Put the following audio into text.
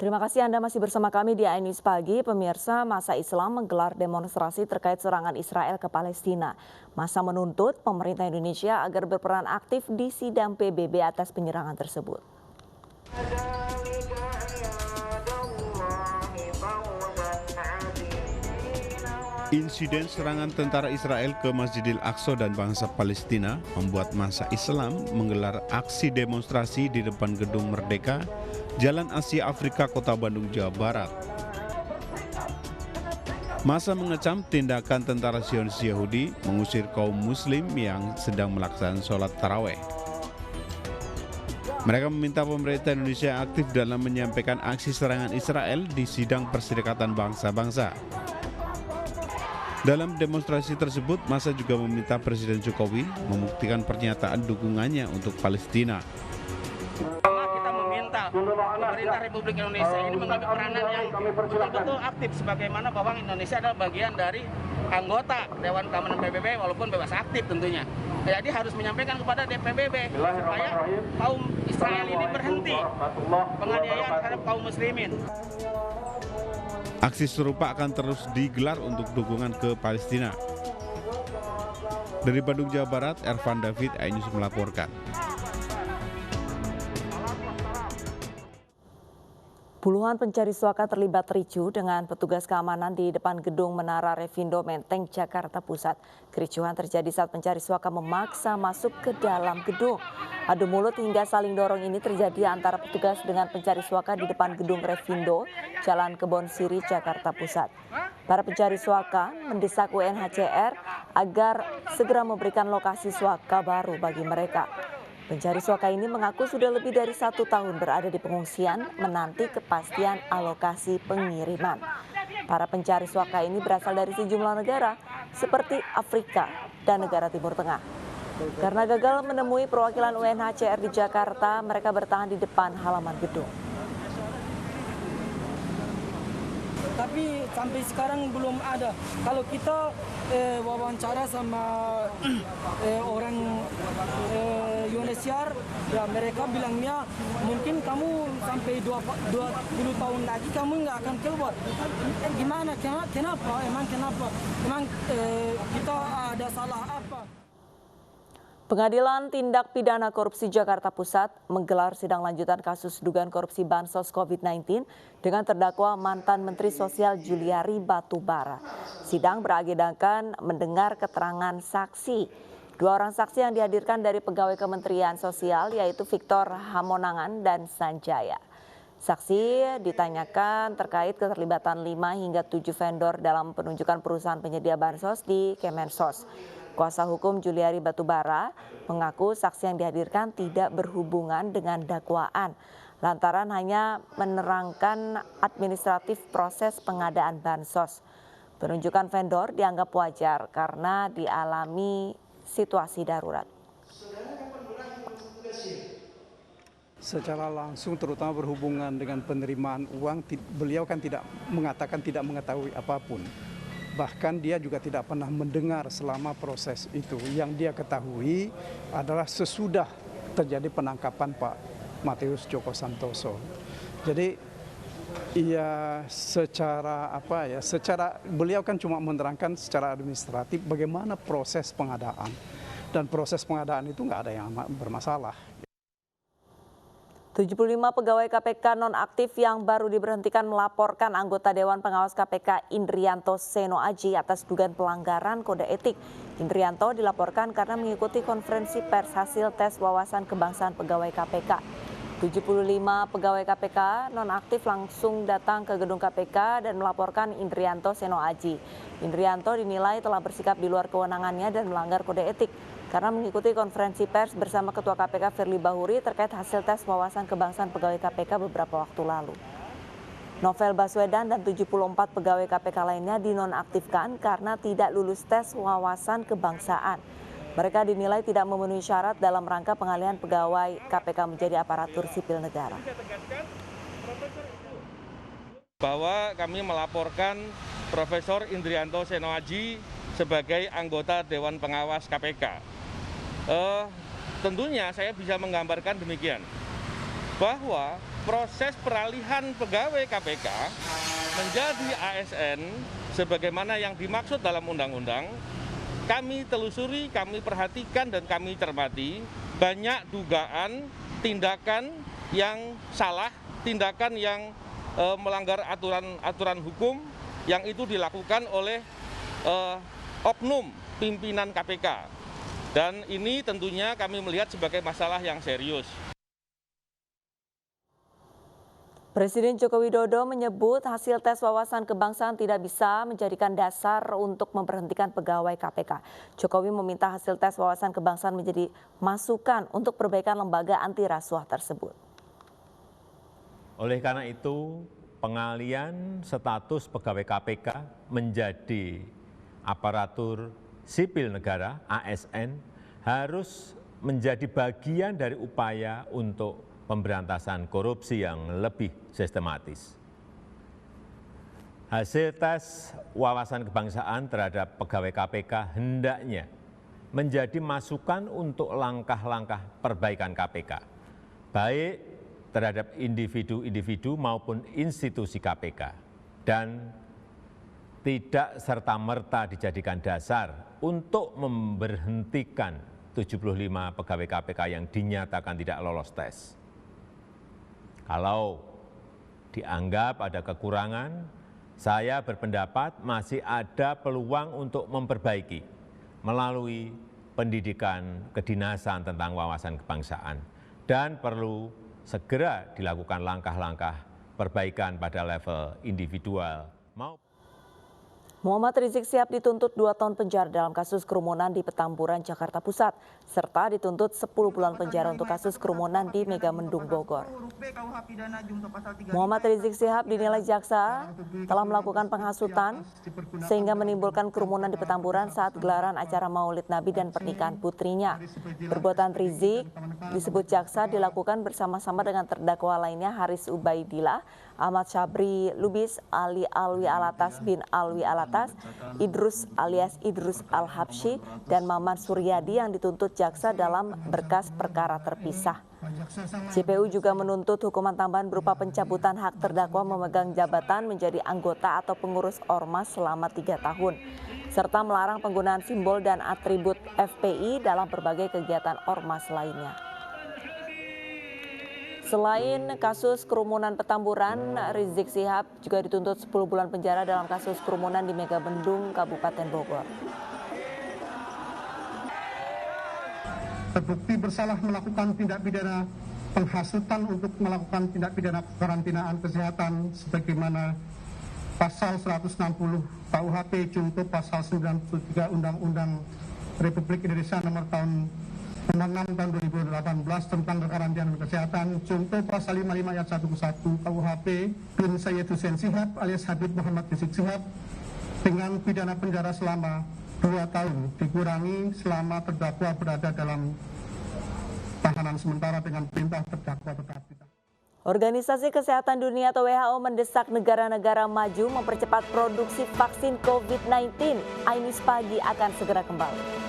Terima kasih Anda masih bersama kami di iNews Pagi. Pemirsa, massa Islam menggelar demonstrasi terkait serangan Israel ke Palestina. Massa menuntut pemerintah Indonesia agar berperan aktif di sidang PBB atas penyerangan tersebut. Insiden serangan tentara Israel ke Masjidil Aqsa dan bangsa Palestina membuat massa Islam menggelar aksi demonstrasi di depan Gedung Merdeka, Jalan Asia Afrika, Kota Bandung, Jawa Barat. Massa mengecam tindakan tentara Zionis Yahudi mengusir kaum muslim yang sedang melaksanakan sholat taraweh. Mereka meminta pemerintah Indonesia aktif dalam menyampaikan aksi serangan Israel di sidang Perserikatan Bangsa-Bangsa. Dalam demonstrasi tersebut, massa juga meminta Presiden Jokowi membuktikan pernyataan dukungannya untuk Palestina. Kita meminta pemerintah Republik Indonesia ini mengambil peranan yang betul-betul aktif, sebagaimana bahwa Indonesia adalah bagian dari anggota Dewan Keamanan PBB walaupun bebas aktif tentunya. Jadi harus menyampaikan kepada PBB supaya kaum Israel ini berhenti penganiayaan terhadap kaum muslimin. Aksi serupa akan terus digelar untuk dukungan ke Palestina. Dari Bandung, Jawa Barat, Ervan David, iNews melaporkan. Puluhan pencari suaka terlibat ricuh dengan petugas keamanan di depan gedung Menara Revindo Menteng, Jakarta Pusat. Kericuhan terjadi saat pencari suaka memaksa masuk ke dalam gedung. Adu mulut hingga saling dorong ini terjadi antara petugas dengan pencari suaka di depan gedung Revindo, Jalan Kebon Siri, Jakarta Pusat. Para pencari suaka mendesak UNHCR agar segera memberikan lokasi suaka baru bagi mereka. Pencari suaka ini mengaku sudah lebih dari 1 tahun berada di pengungsian menanti kepastian alokasi pengiriman. Para pencari suaka ini berasal dari sejumlah negara seperti Afrika dan negara Timur Tengah. Karena gagal menemui perwakilan UNHCR di Jakarta, mereka bertahan di depan halaman gedung. Tapi sampai sekarang belum ada. Kalau kita wawancara sama orang UNHCR, ya mereka bilangnya mungkin kamu sampai 20 tahun lagi kamu nggak akan keluar. Gimana? Kenapa? Emang kenapa? Emang kita ada salah apa? Pengadilan Tindak Pidana Korupsi Jakarta Pusat menggelar sidang lanjutan kasus dugaan korupsi Bansos COVID-19 dengan terdakwa mantan Menteri Sosial Juliari Batubara. Sidang beragendakan mendengar keterangan saksi. 2 orang saksi yang dihadirkan dari pegawai Kementerian Sosial yaitu Victor Hamonangan dan Sanjaya. Saksi ditanyakan terkait keterlibatan 5 hingga 7 vendor dalam penunjukan perusahaan penyedia Bansos di Kemensos. Kuasa hukum Juliari Batubara mengaku saksi yang dihadirkan tidak berhubungan dengan dakwaan, lantaran hanya menerangkan administratif proses pengadaan bansos. Penunjukan vendor dianggap wajar karena dialami situasi darurat. Secara langsung terutama berhubungan dengan penerimaan uang, beliau kan tidak mengatakan tidak mengetahui apapun. Bahkan dia juga tidak pernah mendengar selama proses itu. Yang dia ketahui adalah sesudah terjadi penangkapan Pak Matius Joko Santoso. Jadi ya secara beliau kan cuma menerangkan secara administratif bagaimana proses pengadaan. Dan proses pengadaan itu nggak ada yang bermasalah. 75 pegawai KPK nonaktif yang baru diberhentikan melaporkan anggota Dewan Pengawas KPK Indrianto Seno Aji atas dugaan pelanggaran kode etik. Indrianto dilaporkan karena mengikuti konferensi pers hasil tes wawasan kebangsaan pegawai KPK. 75 pegawai KPK nonaktif langsung datang ke gedung KPK dan melaporkan Indrianto Seno Aji. Indrianto dinilai telah bersikap di luar kewenangannya dan melanggar kode etik karena mengikuti konferensi pers bersama Ketua KPK Firly Bahuri terkait hasil tes wawasan kebangsaan pegawai KPK beberapa waktu lalu. Novel Baswedan dan 74 pegawai KPK lainnya dinonaktifkan karena tidak lulus tes wawasan kebangsaan. Mereka dinilai tidak memenuhi syarat dalam rangka pengalihan pegawai KPK menjadi aparatur sipil negara. Bahwa kami melaporkan Profesor Indrianto Seno Aji sebagai anggota Dewan Pengawas KPK. Tentunya saya bisa menggambarkan demikian, bahwa proses peralihan pegawai KPK menjadi ASN sebagaimana yang dimaksud dalam undang-undang, kami telusuri, kami perhatikan, dan kami cermati banyak dugaan tindakan yang salah, tindakan yang melanggar aturan hukum yang itu dilakukan oleh oknum pimpinan KPK. Dan ini tentunya kami melihat sebagai masalah yang serius. Presiden Joko Widodo menyebut hasil tes wawasan kebangsaan tidak bisa menjadikan dasar untuk memberhentikan pegawai KPK. Jokowi meminta hasil tes wawasan kebangsaan menjadi masukan untuk perbaikan lembaga anti rasuah tersebut. Oleh karena itu, pengalian status pegawai KPK menjadi aparatur sipil negara (ASN) harus menjadi bagian dari upaya untuk pemberantasan korupsi yang lebih sistematis. Hasil tes wawasan kebangsaan terhadap pegawai KPK hendaknya menjadi masukan untuk langkah-langkah perbaikan KPK, baik terhadap individu-individu maupun institusi KPK, dan tidak serta-merta dijadikan dasar untuk memberhentikan 75 pegawai KPK yang dinyatakan tidak lolos tes. Kalau dianggap ada kekurangan, saya berpendapat masih ada peluang untuk memperbaiki melalui pendidikan kedinasan tentang wawasan kebangsaan, dan perlu segera dilakukan langkah-langkah perbaikan pada level individual. Muhammad Rizik Syihab dituntut 2 tahun penjara dalam kasus kerumunan di Petamburan, Jakarta Pusat, serta dituntut 10 bulan penjara untuk kasus kerumunan di Megamendung, Bogor. Muhammad Rizik Syihab dinilai jaksa telah melakukan penghasutan sehingga menimbulkan kerumunan di Petamburan saat gelaran acara Maulid Nabi dan pernikahan putrinya. Perbuatan Rizik disebut jaksa dilakukan bersama-sama dengan terdakwa lainnya Haris Ubaidillah, Ahmad Syabri Lubis, Ali Alwi Alatas bin Alwi Alatas, Idrus alias Idrus Al-Habsyi, dan Maman Suryadi yang dituntut jaksa dalam berkas perkara terpisah. JPU juga menuntut hukuman tambahan berupa pencabutan hak terdakwa memegang jabatan menjadi anggota atau pengurus ormas selama 3 tahun, serta melarang penggunaan simbol dan atribut FPI dalam berbagai kegiatan ormas lainnya. Selain kasus kerumunan Petamburan, Rizik Syihab juga dituntut 10 bulan penjara dalam kasus kerumunan di Megamendung, Kabupaten Bogor. Terbukti bersalah melakukan tindak pidana penghasutan untuk melakukan tindak pidana karantinaan kesehatan sebagaimana pasal 160 KUHP junto pasal 93 Undang-Undang Republik Indonesia nomor 6 tahun 2018 tentang kekarantinaan kesehatan, contoh pasal 55 ayat 1 ke 1 KUHP bin Sayyid Hussein Syihab alias Habib Muhammad Rizik Syihab dengan pidana penjara selama 2 tahun dikurangi selama terdakwa berada dalam tahanan sementara dengan perintah terdakwa tetap ditahan. Organisasi Kesehatan Dunia atau WHO mendesak negara-negara maju mempercepat produksi vaksin COVID-19. Ainis Pagi akan segera kembali.